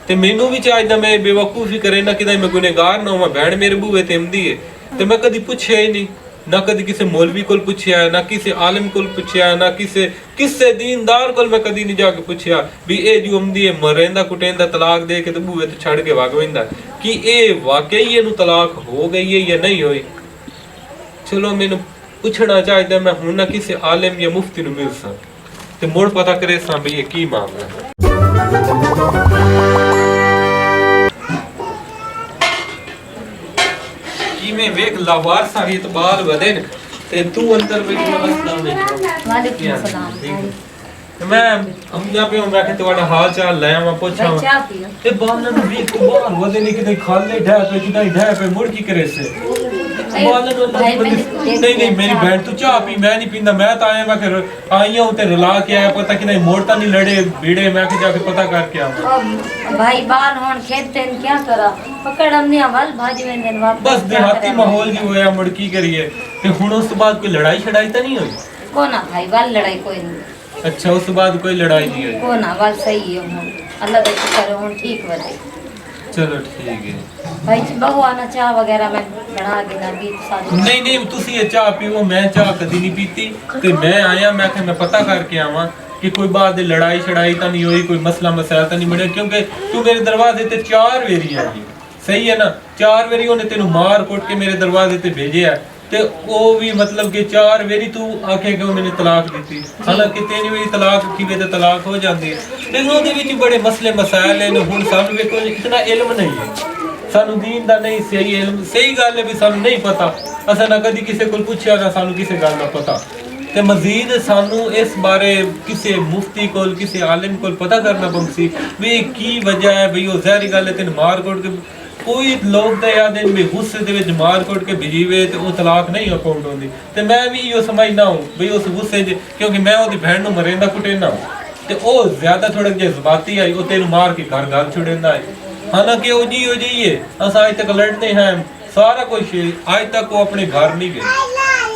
ਤੇ ਮੈਨੂੰ ਵੀ ਚਾਹੀਦਾ ਮੈਂ ਬੇਵਕੂਫੀ ਕਰੇ ਨਾ ਕਿਤੇ ਮੈਂ ਗੁਨੇਗਾਰ ਨਾ ਹੋਵਾਂ। ਭੈਣ ਮੇਰੇ ਬੂਹੇ ਤੇ ਆਉਂਦੀ ਹੈ ਤੇ ਮੈਂ ਕਦੀ ਪੁੱਛਿਆ ਹੀ ਨਹੀਂ, ਨਾ ਕਦੀ ਕਿਸੇ ਮੌਲਵੀ ਕੋਲ ਪੁੱਛਿਆ, ਨਾ ਕਿਸੇ ਆਲਿਮ ਕੋਲ ਪੁੱਛਿਆ, ਨਾ ਕਿਸੇ ਦੀਨਦਾਰ ਕੋਲ ਮੈਂ ਕਦੀ ਨਹੀਂ ਜਾ ਕੇ ਪੁੱਛਿਆ ਵੀ ਇਹ ਜੋ ਆਉਂਦੀ ਹੈ ਮਰੇਂਦਾ ਕੁਟੇਂਦਾ ਤਲਾਕ ਦੇ ਕੇ ਤੇ ਬੂਹੇ ਤੇ ਛੱਡ ਕੇ ਵਗ ਵੈਂਦਾ ਕਿ ਇਹ ਵਾਕਈ ਇਹਨੂੰ ਤਲਾਕ ਹੋ ਗਈ ਹੈ ਜਾਂ ਨਹੀਂ ਹੋਈ। ਚਲੋ ਮੈਨੂੰ ਪੁੱਛਣਾ ਚਾਹੀਦਾ ਮੈਂ ਹੁਣ ਨਾ ਕਿਸੇ ਆਲਿਮ ਜਾਂ ਮੁਫਤੀ ਨੂੰ ਮਿਲ ਸਾਂ ਤੇ ਮੁੜ ਪਤਾ ਕਰੇ ਸਾਂ ਵੀ ਇਹ ਕੀ ਮਾਮਲਾ ਹੈ। ਮੈਂ ਵੇਖ ਲਾਵਾਰ ਸਾਰੀ ਇਤਬਾਰ ਵਧੇ ਨੇ ਤੇ ਤੂੰ ਅੰਦਰ ਬੈਠੀ ਅਸਲਾਮ वालेकुम सलाम। ਮੈਂ ਅੰਦਰ ਪਿਆ ਮੈਂ ਕਿ ਤੁਹਾਡਾ ਹਾਲ ਚਾਲ ਲੈ ਆਵਾਂ ਪੁੱਛਾਂ भाई चाय पियो। ਤੇ ਬਾਲਣ ਨੂੰ ਵੀ ਬਾਹਰ ਵਧੇ ਨਹੀਂ ਕਿਤੇ ਖਾਲੇ ਢਹਿ ਪਏ ਕਿਤੇ ਢਹਿ ਪਏ ਮੁੜ ਕੀ ਕਰੇ ਸੇ ਨਹੀਂ ਮੇਰੀ ਭੈਣ ਤੂੰ ਚਾਹ ਪੀ, ਮੈਂ ਨਹੀਂ ਪੀਂਦਾ। ਮੈਂ ਤਾਂ ਆਇਆ ਮੈਂ ਕਿ ਆਈ ਹਾਂ ਤੇ ਰਲਾ ਕੇ ਆਇਆ ਪਤਾ ਕਿ ਨਹੀਂ ਮੋੜ ਤਾਂ ਨਹੀਂ ਲੜੇ ਭੀੜੇ ਮੈਂ ਕਿ ਜਾ ਕੇ ਪਤਾ ਕਰਕੇ ਆਵਾਂ। भाई बाल होन खेत तेन क्या करा पकड़ हमने अवल भाजी में दिन वापस ਬਸ ਦਿਹਾਤੀ ਮਾਹੌਲ ਜੀ ਹੋਇਆ ਮੁੜ ਕੀ ਕਰੀਏ। ਤੇ ਹੁਣ ਉਸ ਤੋਂ ਬਾਅਦ ਕੋਈ ਲੜਾਈ ਛੜਾਈ ਤਾਂ ਨਹੀਂ ਹੋਈ? कोना भाई बाल लड़ाई कोई नहीं, ਅੱਛਾ ਉਸ ਤੋਂ ਬਾਅਦ ਕੋਈ ਲੜਾਈ ਨਹੀਂ ਹੋਈ। कोना बाल सही है हुन अल्लाह का शुक्र है हुन ठीक वदे। ਚਲੋ ਠੀਕ ਹੈ। भाई बहु आना चाह वगैरह मैं बना देना भी सारी। ਨਹੀਂ ਤੁਸੀਂ ਇਹ ਚਾਹ ਪੀਓ, ਮੈਂ ਚਾਹ ਕਦੀ ਨਹੀਂ ਪੀਤੀ ਤੇ ਮੈਂ ਆਇਆ ਮੈਂ ਕਿ ਮੈਂ ਪਤਾ ਕਰਕੇ ਆਵਾਂ ਕਿ ਕੋਈ ਬਾਤ ਦੀ ਲੜਾਈ ਛੜਾਈ ਤਾਂ ਨਹੀਂ ਹੋਈ, ਕੋਈ ਮਸਲਾ ਮਸਾਇਲ ਤਾਂ ਨਹੀਂ ਬਣਿਆ ਕਿਉਂਕਿ ਤੂੰ ਮੇਰੇ ਦਰਵਾਜ਼ੇ ਤੇ 4 ਵਾਰੀ ਆਈ। ਸਹੀ ਹੈ ਨਾ, 4 ਵਾਰੀ ਉਹਨੇ ਤੈਨੂੰ ਮਾਰ ਕੁੱਟ ਕੇ ਮੇਰੇ ਦਰਵਾਜ਼ੇ ਤੇ ਭੇਜਿਆ ਤੇ ਉਹ ਵੀ ਮਤਲਬ ਕਿ 4 ਵਾਰੀ ਤੂੰ ਆਖੇ ਕਿ ਉਹਨੇ ਤਲਾਕ ਦਿੱਤੀ। ਹਾਲਾਂਕਿ 3 ਵਾਰੀ ਤਲਾਕ ਕਿਵੇਂ ਤੇ ਤਲਾਕ ਹੋ ਜਾਂਦੀ ਹੈ ਤੇ ਉਹਦੇ ਵਿੱਚ ਬੜੇ ਮਸਲੇ ਮਸਾਇਲ ਨੇ। ਹੁਣ ਸਾਨੂੰ ਵੇਖੋ ਇਤਨਾ ਇਲਮ ਨਹੀਂ ਹੈ, ਸਾਨੂੰ ਦੀਨ ਦਾ ਨਹੀਂ ਸਹੀ ਇਲਮ। ਸਹੀ ਗੱਲ ਹੈ ਵੀ ਸਾਨੂੰ ਨਹੀਂ ਪਤਾ, ਅਸਾਂ ਨਾ ਕਦੀ ਕਿਸੇ ਕੋਲ ਪੁੱਛਿਆ ਨਾ ਸਾਨੂੰ ਕਿਸੇ ਗੱਲ ਦਾ ਪਤਾ। ਤੇ ਮਜ਼ੀਦ ਸਾਨੂੰ ਇਸ ਬਾਰੇ ਕਿਸੇ ਮੁਫਤੀ ਕੋਲ ਕਿਸੇ ਆਲਿਮ ਕੋਲ ਪਤਾ ਕਰਨਾ ਪਊ ਵੀ ਕੀ ਵਜ੍ਹਾ ਹੈ ਵੀ ਉਹ ਜ਼ਹਿਰੀ ਗੱਲ ਤੈਨੂੰ ਮਾਰ ਕੁੱਟ ਕੇ ਕੋਈ ਲੋਕ ਤਾਂ ਯਾਦ ਹੈ ਵੀ ਗੁੱਸੇ ਦੇ ਵਿੱਚ ਮਾਰ ਕੁੱਟ ਕੇ ਭਜੀਵੇ ਤੇ ਉਹ ਤਲਾਕ ਨਹੀਂ ਅਕਾਊਂਟ ਹੁੰਦੀ। ਤੇ ਮੈਂ ਵੀ ਇਹੋ ਸਮਝਦਾ ਹਾਂ ਵੀ ਉਸ ਗੁੱਸੇ 'ਚ ਕਿਉਂਕਿ ਮੈਂ ਉਹਦੀ ਭੈਣ ਨੂੰ ਮਰੇਂਦਾ ਕੁੱਟੇਂਦਾ ਤੇ ਉਹ ਜ਼ਿਆਦਾ ਥੋੜਾ ਜਿਹਾ ਜ਼ਬਾਤੀ ਆਈ ਉਹ ਤੈਨੂੰ ਮਾਰ ਕੇ ਘਰ ਛੁੜੇਂਦਾ ਹੈ। ਹਾਲਾਂਕਿ ਉਹ ਜੀ ਹੈ ਅਸਾਂ ਅਜੇ ਤੱਕ ਲੜਦੇ ਹਾਂ सारा कुछ आज तक वो अपने घर नहीं गए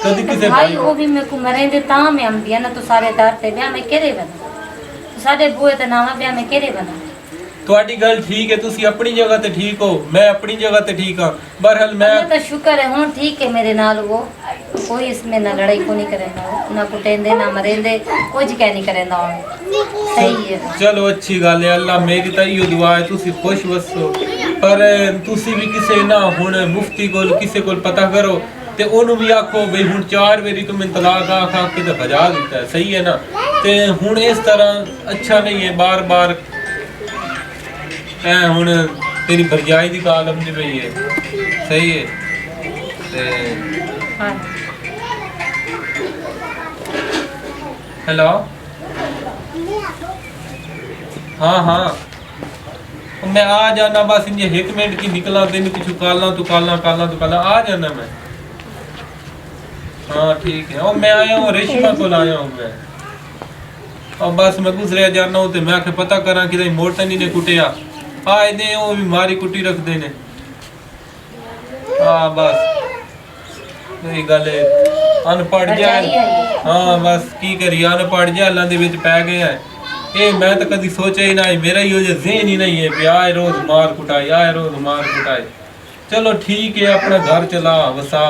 कभी किसी भाई वो भी मेरे को मरेंदे ता मैं आंदी ना तो सारे दर ते ब्याह में केरे बना साडे बुए ते नाम ब्याह में केरे बना ਤੁਹਾਡੀ ਗੱਲ ਠੀਕ ਹੈ ਤੁਸੀਂ ਆਪਣੀ ਜਗ੍ਹਾ ਤੇ ਠੀਕ ਹੋ ਮੈਂ ਆਪਣੀ ਜਗ੍ਹਾ ਤੇ ਠੀਕ ਹਾਂ ਬਹਰਹਾਲ ਮੈਂ तो शुक्र है हुन ठीक है मेरे नाल वो कोई इसमें ना लड़ाई को नहीं करेंदा ना कुटेंदे ना मरेंदे कुछ कह नहीं करेंदा सही है ਚਲੋ ਅੱਛੀ ਗੱਲ ਹੈ ਅੱਲਾ ਮੇਰੀ ਤਾਂ ਇਹੋ ਦੁਆ ਹੈ ਤੁਸੀਂ ਖੁਸ਼ ਵਸੋ ਪਰ ਤੁਸੀਂ ਵੀ ਕਿਸੇ ਨਾ ਹੁਣ ਮੁਫਤੀ ਕੋਲ ਕਿਸੇ ਕੋਲ ਪਤਾ ਕਰੋ ਤੇ ਉਹਨੂੰ ਵੀ ਆਖੋ ਬਈ ਹੁਣ 4 ਵਾਰੀ ਤੂੰ ਮੈਨੂੰ ਤਲਾਕ ਆਖਾ ਕੇ ਤੇ ਭਜਾ ਦਿੱਤਾ ਹੈ ਸਹੀ ਹੈ ਨਾ ਤੇ ਹੁਣ ਇਸ ਤਰ੍ਹਾਂ ਅੱਛਾ ਨਹੀਂ ਹੈ ਬਾਰ-ਬਾਰ ਹੁਣ ਤੇਰੀ ਭਰਜਾਈ ਦੀ ਕਾਲ ਆਉਂਦੀ ਪਈ ਹੈ ਸਹੀ ਹੈ ਤੇ हां हेलो हाँ हाँ मैं आ जाना बस ये 1 मिनट की निकला दिन कुछ कालना तो आ जाना मैं हाँ ठीक है और मैं आया हूँ रेशमा को आया हूँ मैं और बस मैं गुजरिया जाना हूँ तो मैं आके पता करा कि मोटन ही ने कुटिया आए दे वो भी मारी कुटी रखते ने हाँ बस यही गल है अनपढ़ जाए हाँ बस की करिए अनपढ़ जालां दे विच पै गए हैं ये मैं तो कभी सोचा ही नहीं मेरा ही ज़हन ही नहीं है कि आए रोज मार कुटाई चलो ठीक है अपना घर चला वसा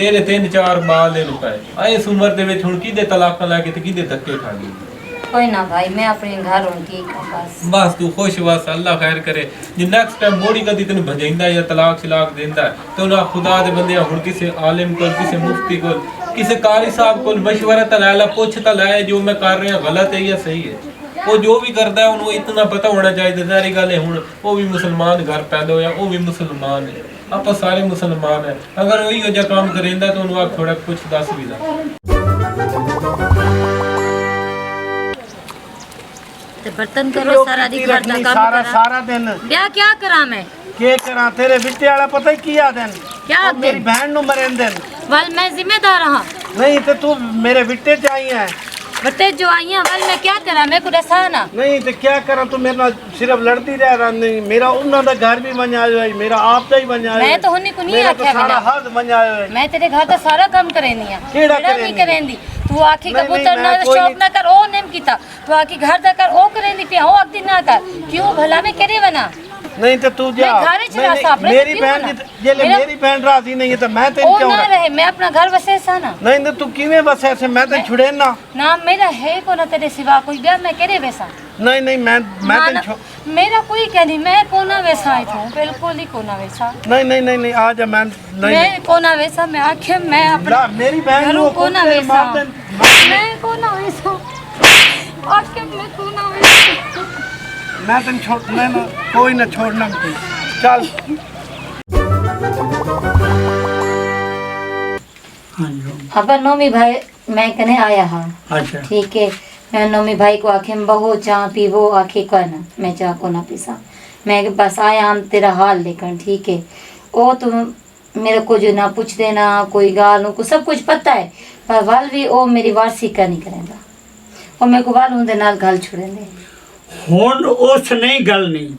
तेरे 3-4 बाल ले पाए आए इस उम्र दे विच हुण किदे तलाक लैके ते किदे धक्के खानी कोई ना भाई मैं अपने घर हूं ठीक है बस तू खुश बस अल्लाह खैर करे जे नेक्स्ट टाइम मोड़ी कदी तेन भजाइंदा या तलाक शलाक देंदा तो ना खुदा दे बंदे हुण किसी आलिम कोल किसी मुफ्ती कोल किसी कारी साहब कोल मशवरा ता लै पुछ ता लै जो मैं कर रहा गलत है या सही है वो जो भी करदा है उन्हें इतना पता होना चाहिए सारी गल है हुण वो भी मुसलमान घर पैदा होया वो भी मुसलमान है आप सारे मुसलमान है अगर वही हो जा काम करेंदा तो उन्हें आप थोड़ा कुछ दस भी दा बर्तन करो सारा दिन घर का काम सारा करा सारा दिन ब्याह क्या करा मैं के करा तेरे बिट्टे वाला पता ही किया दिन क्या और मेरी बहन नु मरें दिन वल मैं जिम्मेदार हां नहीं तो तू मेरे बिट्टे चाहिए है बटे जो आई हैं वल मैं क्या करा मैं को रसाना नहीं तो क्या करा तू मेरे नाल सिर्फ लड़ती रह नहीं मेरा उन्ना दा घर भी बन आयो है मेरा आप दा ही बन आयो मैं तो हुनी को नहीं मेरा तो आख्या सारा बिना हद बन आयो है मैं तेरे घर का सारा काम करेनी है केड़ा नहीं करेनी? करेंदी तू आखी नहीं, कबूतर नहीं, ना मैं कोई शौक नहीं- ना कर ओ नेम कीता तू आखी घर दा कर ओ करेंदी पे ओ अगदी ना कर क्यों भला में करे बना नहीं तो तू जा मैं घरे चला नहीं, सापड़े मेरी तो बहन क्यों की ये ले मेरा- मेरी बहन राजी नहीं है तो मैं ओ तेन क्यों ना रख- रहे मैं अपना घर वसे सा ना नहीं तो तू किवें बस ऐसे मैं तेन छुड़े ना ना मेरा है को ना तेरे सिवा कोई ब्याह मैं करे वैसा नहीं नहीं मैं ना, तेन ना, छो- मेरा कोई कह नहीं मैं कोना वैसा आई हूँ बिल्कुल ही कोना वैसा नहीं नहीं नहीं नहीं आ जा मैं नहीं मैं कोना वैसा मैं आखे मैं अपना ला मेरी बहन घरों को कोना कुत्ते वैसा मार देन- मैं कोना वैसा आखे मैं कोना वैसा मैं तेन छोड़ मैं ना कोई ना छोड़ना मुझे चल हाँ जी अब नौमी भाई मैं कने आया हाँ अच्छा ठीक है मैं नौमी भाई को आखे बहु चाह पीवो आखे को ना मैं चाह को ना पीसा मैं बस आया हम तेरा हाल लेकर ठीक है ओ तुम मेरे को जो ना पूछ देना कोई गाल उनको सब कुछ पता है पर वाल भी ओ मेरी वारसी का नहीं करेगा और मेरे को वाल उनके नाल गाल छोड़ेंगे ਹੁਣ ਉਸ ਨਹੀਂ ਗੱਲ ਨਹੀਂ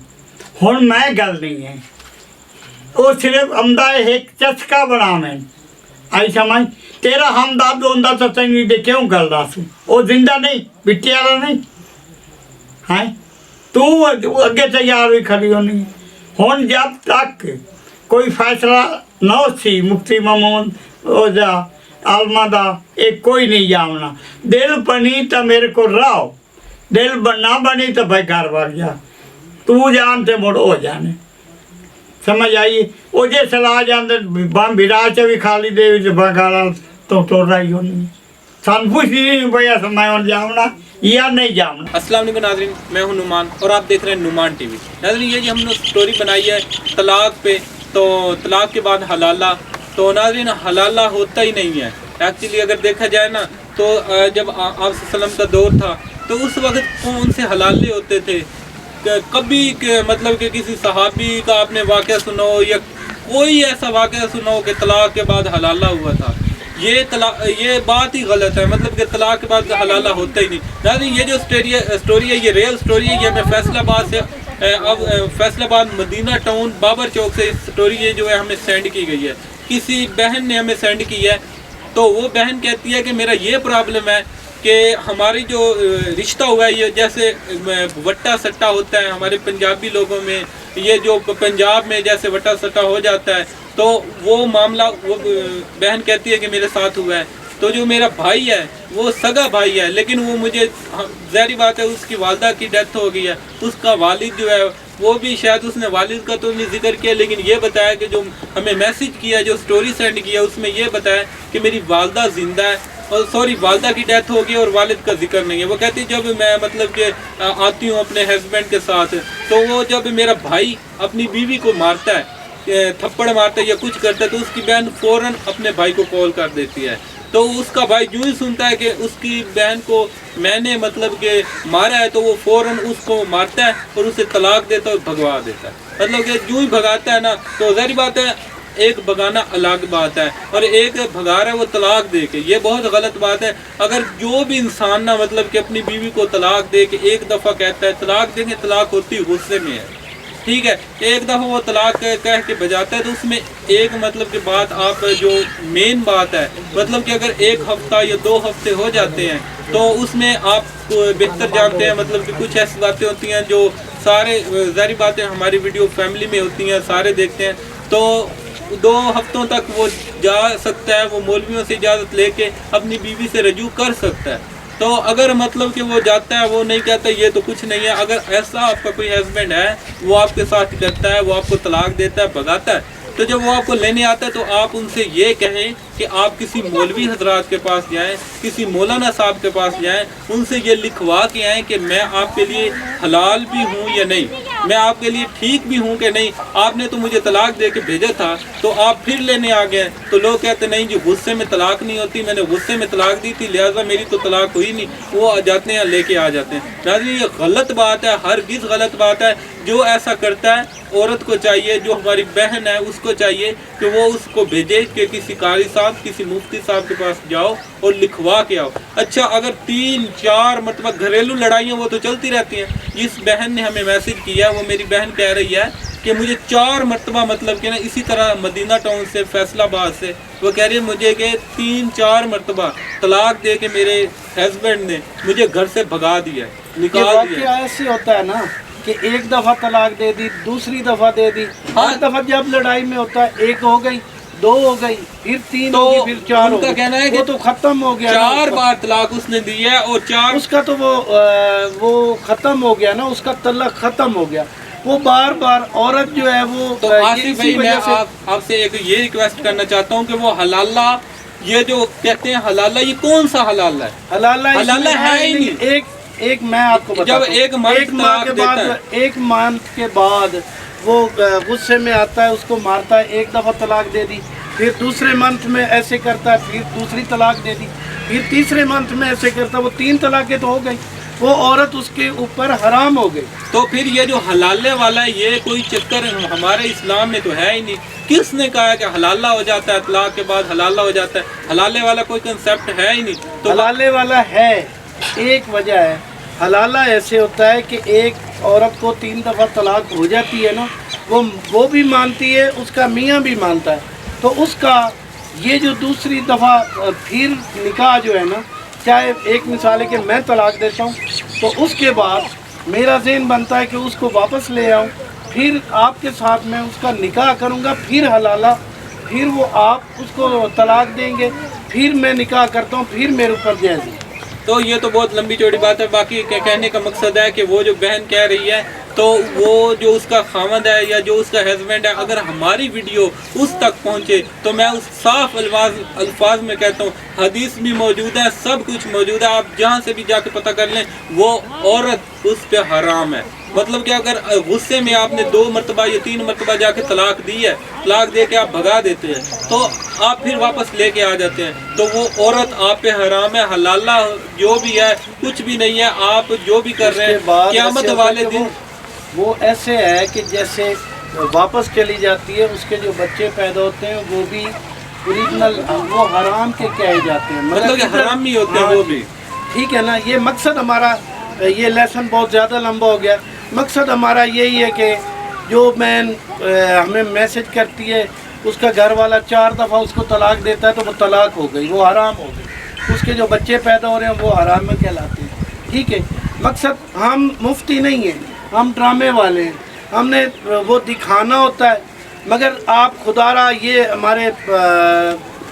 ਹੁਣ ਮੈਂ ਗੱਲ नहीं है ਉਹ ਸਿਰਫ ਆਮਦਾ ਇੱਕ ਚਸਕਾ ਬਣਾਵੇਂ ਆਈ ਸਮਝ ਤੇਰਾ ਹਮਦਰਦ ਹੁੰਦਾ ਤਾਂ ਤੈਨੂੰ ਦੇ ਕਿਉਂ ਗੱਲ ਦੱਸ ਉਹ ਜ਼ਿੰਦਾ ਨਹੀਂ ਬਿੱਟੇ ਵਾਲਾ ਨਹੀਂ ਹੈ ਤੂੰ ਅੱਗੇ ਤਿਆਰ ਵੀ ਖੜੀ ਹੋਣੀ ਹੁਣ ਜਦ ਤੱਕ ਕੋਈ ਫੈਸਲਾ ਨਾ ਸੀ ਮੁਫਤੀ ਮਾਮੂਨ ਉਹ ਜਾ ਆਲਮਾ ਦਾ ਇਹ ਕੋਈ ਨਹੀਂ ਜਾਣਨਾ ਦਿਲ ਬਣੀ ਤਾਂ ਮੇਰੇ ਕੋਲ ਰਹੋ दिल ना बनी तो भाई घर बढ़ जा तू जान ते मुड़ हो जाने समझ आई वो जे सलाह जाते बम विरा च भी खाली दे गाला तो तुर रही होनी सन कुछ नहीं भैया मैं हूँ जामना या नहीं जामना। अस्सलाम वालेकुम नाज़रीन, मैं हूं नुमान और आप देख रहे हैं नुमान टीवी। नाज़रीन ये जो हमने स्टोरी बनाई है तलाक पे, तो तलाक के बाद हलाला, तो नाज़रीन हलाला होता ही नहीं है एक्चुअली। अगर देखा जाए ना तो जब आप सल्लम का दौर था तो उस वक्त कौन से हलाले होते थे, कभी मतलब कि किसी सहाबी का आपने वाक़या सुना हो या कोई ऐसा वाक़या सुना हो कि तलाक के बाद हलाला हुआ था। ये बात ही गलत है, मतलब कि तलाक के बाद हलाला होता ही नहीं। नाज़रीन ये जो स्टोरी है ये रियल स्टोरी है, ये मैं फैसलाबाद से اب فیصل آباد مدینہ ٹاؤن بابر چوک سے اسٹوری یہ جو ہے ہمیں سینڈ کی گئی ہے، کسی بہن نے ہمیں سینڈ کی ہے. تو وہ بہن کہتی ہے کہ میرا یہ پرابلم ہے کہ ہماری جو رشتہ ہوا ہے، یہ جیسے وٹا سٹا ہوتا ہے ہمارے پنجابی لوگوں میں، یہ جو پنجاب میں جیسے وٹا سٹا ہو جاتا ہے، تو وہ معاملہ وہ بہن کہتی ہے کہ میرے ساتھ ہوا ہے. تو جو میرا بھائی ہے وہ سگا بھائی ہے، لیکن وہ مجھے ظاہری بات ہے اس کی والدہ کی ڈیتھ ہو گئی ہے، اس کا والد جو ہے وہ بھی شاید اس نے والد کا تو نہیں ذکر کیا، لیکن یہ بتایا کہ جو ہمیں میسیج کیا، جو سٹوری سینڈ کیا، اس میں یہ بتایا کہ میری والدہ زندہ ہے، اور سوری والدہ کی ڈیتھ ہو گئی اور والد کا ذکر نہیں ہے. وہ کہتی جب میں مطلب کہ آتی ہوں اپنے ہسبینڈ کے ساتھ، تو وہ جب میرا بھائی اپنی بیوی کو مارتا ہے، تھپڑ مارتا ہے یا کچھ کرتا ہے، تو اس کی بہن فوراً اپنے بھائی کو کال کر دیتی ہے. تو اس کا بھائی جو ہی سنتا ہے کہ اس کی بہن کو میں نے مطلب کہ مارا ہے، تو وہ فوراً اس کو مارتا ہے اور اسے طلاق دیتا ہے اور بھگوا دیتا ہے. مطلب کہ جو ہی بھگاتا ہے نا، تو ظاہری بات ہے ایک بگانا الگ بات ہے اور ایک بھگا رہا ہے وہ طلاق دے کے، یہ بہت غلط بات ہے. اگر جو بھی انسان نا مطلب کہ اپنی بیوی کو طلاق دے کے ایک دفعہ کہتا ہے طلاق دیں گے، طلاق ہوتی غصے میں ہے، ٹھیک ہے، ایک دفعہ وہ طلاق کہہ کے بجاتا ہے، تو اس میں ایک مطلب کہ بات آپ جو مین بات ہے، مطلب کہ اگر 1 ہفتہ یا 2 ہفتے ہو جاتے ہیں تو اس میں آپ بہتر جانتے ہیں، مطلب کہ کچھ ایسی باتیں ہوتی ہیں جو سارے ظاہری باتیں ہماری ویڈیو فیملی میں ہوتی ہیں، سارے دیکھتے ہیں. تو 2 ہفتوں تک وہ جا سکتا ہے، وہ مولویوں سے اجازت لے کے اپنی بیوی سے رجوع کر سکتا ہے. تو اگر مطلب کہ وہ جاتا ہے، وہ نہیں کہتا یہ تو کچھ نہیں ہے، اگر ایسا آپ کا کوئی ہسبینڈ ہے وہ آپ کے ساتھ کرتا ہے، وہ آپ کو طلاق دیتا ہے، بھگاتا ہے، تو جب وہ آپ کو لینے آتا ہے تو آپ ان سے یہ کہیں کہ آپ کسی مولوی حضرات کے پاس جائیں، کسی مولانا صاحب کے پاس جائیں، ان سے یہ لکھوا کے آئیں کہ میں آپ کے لیے حلال بھی ہوں یا نہیں، میں آپ کے لیے ٹھیک بھی ہوں کہ نہیں. آپ نے تو مجھے طلاق دے کے بھیجا تھا، تو آپ پھر لینے آ گئے. تو لوگ کہتے نہیں جی غصے میں طلاق نہیں ہوتی، میں نے غصے میں طلاق دی تھی لہٰذا میری تو طلاق ہوئی نہیں. وہ آ جاتے ہیں، لے کے آ جاتے ہیں. ناظرین یہ غلط بات ہے، ہرگز غلط بات ہے. جو ایسا کرتا ہے عورت کو چاہیے، جو ہماری بہن ہے اس کو چاہیے کہ وہ اس کو بھیجے کہ کسی قاری صاحب، کسی مفتی صاحب کے پاس جاؤ اور لکھوا کے آؤ. اچھا اگر 3-4 مرتبہ گھریلو لڑائیاں وہ تو چلتی رہتی ہیں. جس بہن نے ہمیں میسج کیا وہ میری بہن کہہ رہی ہے کہ مجھے 4 مرتبہ مطلب کہ نا اسی طرح مدینہ ٹاؤن سے فیصل آباد سے وہ کہہ رہی ہے مجھے کہ 3-4 مرتبہ طلاق دے کے میرے ہسبینڈ نے مجھے گھر سے بھگا دیا، نکال دیا. واقعہ ایسے ہوتا ہے نا کہ ایک دفعہ طلاق دے دی، دوسری دفعہ دے دی، ہر دفعہ جب لڑائی میں ہوتا ہے 1 ہو گئی، 2 ہو گئی، پھر 3 تو ہو گئی، پھر 4 ہو ان کا گئی. کہنا ہے کہ وہ تو ختم ہو گیا، 4 بار طلاق اس نے دی ہے اور 4 اس کا تو وہ ختم ہو گیا نا، اس کا تعلق ختم ہو گیا. وہ بار بار عورت جو ہے وہ تو آصف بھائی میں آپ سے ایک یہ ریکویسٹ کرنا چاہتا ہوں کہ وہ حلالہ، یہ جو کہتے ہیں حلالہ، یہ کون سا حلالہ ہے؟ حلالہ ہے ہی نہیں. ایک میں آپ کو بتاتا ہوں، جب ایک ماہ کے بعد 1 منتھ کے بعد وہ غصے میں آتا ہے، اس کو مارتا ہے، 1 دفعہ طلاق دے دی، پھر دوسرے منتھ میں ایسے کرتا ہے، پھر دوسری طلاق دے دی، پھر تیسرے منتھ میں ایسے کرتا ہے، وہ 3 طلاقیں تو ہو گئی. وہ عورت اس کے اوپر حرام ہو گئی. تو پھر یہ جو حلالے والا ہے یہ کوئی چکر ہمارے اسلام میں تو ہے ہی نہیں. کس نے کہا کہ حلالہ ہو جاتا ہے طلاق کے بعد حلالہ ہو جاتا ہے؟ حلالے والا کوئی کنسیپٹ ہے ہی نہیں. تو حلالے والا ہے، ایک وجہ ہے. حلالہ ایسے ہوتا ہے کہ ایک عورت کو 3 دفعہ طلاق ہو جاتی ہے نا، وہ بھی مانتی ہے، اس کا میاں بھی مانتا ہے، تو اس کا یہ جو دوسری دفعہ پھر نکاح جو ہے نا، چاہے ایک مثال ہے کہ میں طلاق دیتا ہوں تو اس کے بعد میرا ذہن بنتا ہے کہ اس کو واپس لے آؤں، پھر آپ کے ساتھ میں اس کا نکاح کروں گا، پھر حلالہ، پھر وہ آپ اس کو طلاق دیں گے، پھر میں نکاح کرتا ہوں، پھر میرے اوپر جائز ہے. تو یہ تو بہت لمبی چوڑی بات ہے. باقی کہنے کا مقصد ہے کہ وہ جو بہن کہہ رہی ہے تو وہ جو اس کا خامد ہے یا جو اس کا ہسبینڈ ہے، اگر ہماری ویڈیو اس تک پہنچے تو میں اس صاف الفاظ میں کہتا ہوں، حدیث بھی موجود ہے، سب کچھ موجود ہے، آپ جہاں سے بھی جا کے پتہ کر لیں، وہ عورت اس پہ حرام ہے. مطلب کہ اگر غصے میں آپ نے 2 مرتبہ یا 3 مرتبہ جا کے طلاق دی ہے، طلاق دے کے آپ بھگا دیتے ہیں، تو آپ پھر واپس لے کے آ جاتے ہیں، تو وہ عورت آپ پہ حرام ہے. حلالہ جو بھی ہے کچھ بھی نہیں ہے. آپ جو بھی کر رہے ہیں قیامت والے دن وہ ایسے ہے کہ جیسے واپس چلی جاتی ہے، اس کے جو بچے پیدا ہوتے ہیں وہ بھی اوریجنل، وہ حرام کے کہے جاتے ہیں، مطلب کہ حرام نہیں ہوتے ہیں وہ بھی. ٹھیک ہے نا. یہ مقصد ہمارا، یہ لیسن بہت زیادہ لمبا ہو گیا. मकसद हमारा यही है कि जो मैन हमें मैसेज करती है उसका घर वाला 4 दफ़ा उसको तलाक देता है तो वो तलाक हो गई, वो हराम हो गई, उसके जो बच्चे पैदा हो रहे हैं वो हराम में कहलाते हैं। ठीक है, मकसद हम मुफ्ती नहीं हैं, हम ड्रामे वाले हैं, हमने वो दिखाना होता है। मगर आप खुदारा ये हमारे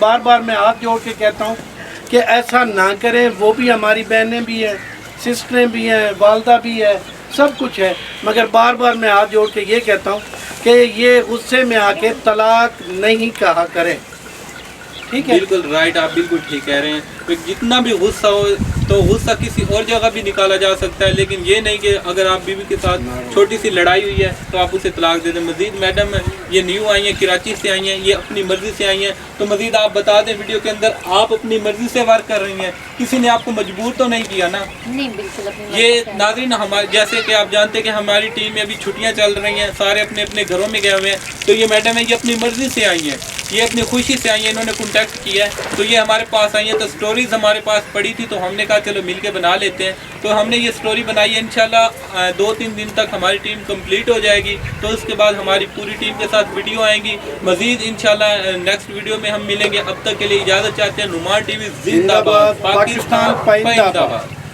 बार बार मैं हाथ जोड़ के कहता हूँ कि ऐसा ना करें। वो भी हमारी बहनें भी हैं, सिस्टरें भी हैं, वालदा भी है, सब कुछ है, मगर बार बार मैं हाथ जोड़ के ये कहता हूँ कि ये गुस्से में आके तलाक नहीं कहा करें। ठीक है, बिल्कुल राइट, आप बिल्कुल ठीक कह रहे हैं। तो जितना भी गुस्सा हो तो गुस्सा किसी और जगह भी निकाला जा सकता है, लेकिन ये नहीं कि अगर आप बीवी के साथ छोटी सी लड़ाई हुई है तो आप उसे तलाक दे दें। मजीद मैडम ये न्यू आई हैं, कराची से आई हैं, ये अपनी मर्ज़ी से आई हैं, तो मजीद आप बता दें वीडियो के अंदर, आप अपनी मर्ज़ी से वर्क कर रही हैं, किसी ने आपको मजबूर तो नहीं किया ना? नहीं, बिल्कुल अपनी ये नाज़रीन हमारे जैसे कि आप जानते हैं कि हमारी टीम में अभी छुट्टियां चल रही हैं, सारे अपने अपने घरों में गए हुए हैं, तो ये मैडम है ये अपनी मर्ज़ी से आई हैं, ये अपनी खुशी से आई हैं, इन्होंने कॉन्टैक्ट किया है तो ये हमारे पास आई हैं। तो स्टोरीज़ हमारे पास पड़ी थी तो हमने कहा चलो मिल के बना लेते हैं, तो हमने ये स्टोरी बनाई है। इंशाल्लाह 2-3 दिन तक हमारी टीम कंप्लीट हो जाएगी, तो उसके बाद हमारी पूरी टीम के साथ वीडियो आएंगी। मज़ीद इंशाल्लाह नेक्स्ट वीडियो में हम मिलेंगे। अब तक के लिए इजाज़त चाहते हैं। नुमान टीवी जिंदाबाद, पाकिस्तान जिंदाबाद।